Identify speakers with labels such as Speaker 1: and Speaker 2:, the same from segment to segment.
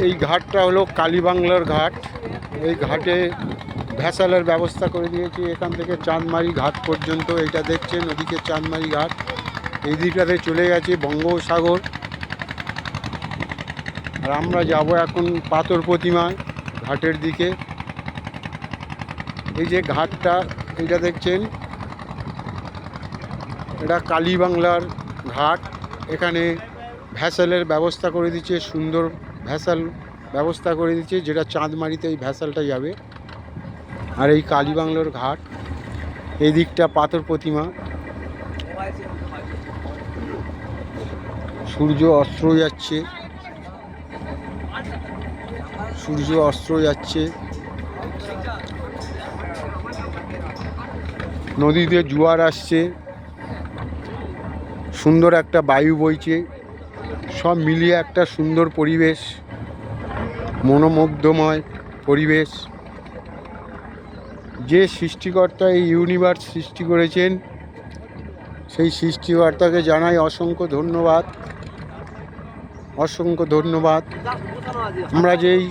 Speaker 1: এই ঘাটটা হলো কালীবাংলার ঘাট। এই ঘাটে ভ্যাসালের ব্যবস্থা করে দিয়েছি এখান থেকে চাঁদমারি ঘাট পর্যন্ত। এইটা দেখছেন ওদিকে চাঁদমারি ঘাট, এই দিকটাতে চলে গেছে বঙ্গোপসাগর। আর আমরা যাব এখন পাথর প্রতিমা ঘাটের দিকে। এই যে ঘাটটা এটা দেখছেন, এটা কালীবাংলার ঘাট। এখানে ভ্যাসালের ব্যবস্থা করে দিচ্ছে, সুন্দর ভ্যাসাল ব্যবস্থা করে দিচ্ছে, যেটা চাঁদমারিতে এই ভ্যাসালটা যাবে। আর এই কালীবাংলার ঘাট, এই দিকটা পাথর প্রতিমা। সূর্য অস্ত যাচ্ছে, সূর্য অস্ত যাচ্ছে। নদীতে জোয়ার আসছে, সুন্দর একটা বায়ু বইছে, সব মিলিয়ে একটা সুন্দর পরিবেশ, মনোমুগ্ধময় পরিবেশ। যে সৃষ্টিকর্তা এই ইউনিভার্স সৃষ্টি করেছেন, সেই সৃষ্টিকর্তাকে জানাই অসংখ্য ধন্যবাদ, অসংখ্য ধন্যবাদ। আমরা যেই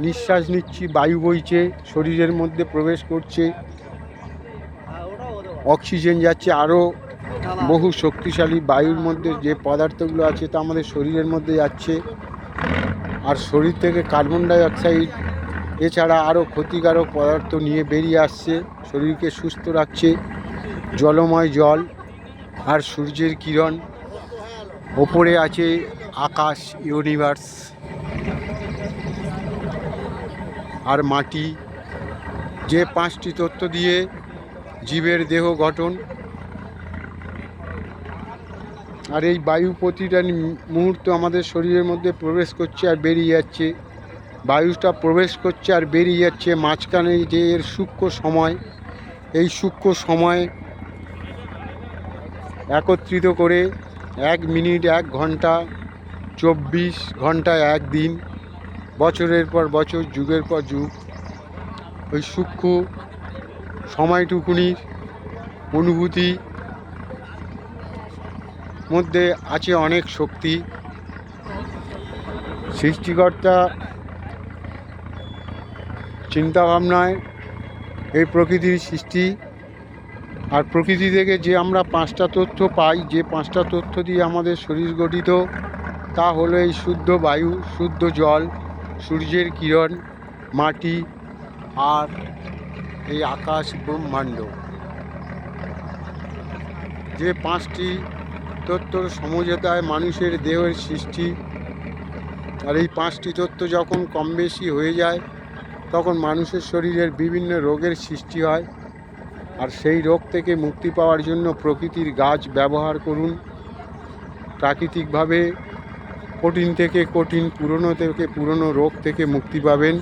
Speaker 1: নিঃশ্বাস নিচ্ছি, বায়ু বইছে, শরীরের মধ্যে প্রবেশ করছে, অক্সিজেন যাচ্ছে, আরও বহু শক্তিশালী বায়ুর মধ্যে যে পদার্থগুলো আছে তা আমাদের শরীরের মধ্যে যাচ্ছে। আর শরীর থেকে কার্বন ডাই অক্সাইড এছাড়া আরও ক্ষতিকারক পদার্থ নিয়ে বেরিয়ে আসছে, শরীরকে সুস্থ রাখছে। জলময় জল আর সূর্যের কিরণ, ওপরে আছে আকাশ, ইউনিভার্স আর মাটি, যে পাঁচটি তত্ত্ব দিয়ে জীবের দেহ গঠন। আর এই বায়ু প্রতিটা মুহূর্ত আমাদের শরীরের মধ্যে প্রবেশ করছে আর বেরিয়ে যাচ্ছে, বায়ুটা প্রবেশ করছে আর বেরিয়ে যাচ্ছে। মাঝখানে যে এর সূক্ষ্ম সময়, এই সূক্ষ্ম সময় একত্রিত করে 1 মিনিট 1 ঘন্টা, 24 ঘন্টা 1 দিন, বছরের পর বছর, যুগের পর যুগ, ওই সূক্ষ্ম সময়টুকুনির অনুভূতি মধ্যে আছে অনেক শক্তি। সৃষ্টিকর্তা চিন্তাভাবনায় এই প্রকৃতির সৃষ্টি। আর প্রকৃতি থেকে যে আমরা 5টা তথ্য পাই, যে 5টা তথ্য দিয়ে আমাদের শরীর গঠিত, তা হলো এই শুদ্ধ বায়ু, শুদ্ধ জল, সূর্যের কিরণ, মাটি আর এই আকাশ ব্রহ্মাণ্ড। যে 5টি তত্ত্বর সমঝোতায় মানুষের দেহের সৃষ্টি। আর এই 5টি তত্ত্ব যখন কম বেশি হয়ে যায়, তখন মানুষের শরীরের বিভিন্ন রোগের সৃষ্টি হয়। আর সেই রোগ থেকে মুক্তি পাওয়ার জন্য প্রকৃতির গাছ ব্যবহার করুন। প্রাকৃতিকভাবে কঠিন থেকে কঠিন, পুরনো থেকে পুরনো রোগ থেকে মুক্তি পাবেন।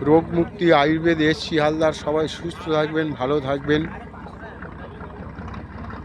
Speaker 1: রোগ মুক্তি আয়ুর্বেদ, এসছি হালদার। সবাই সুস্থ থাকবেন, ভালো থাকবেন।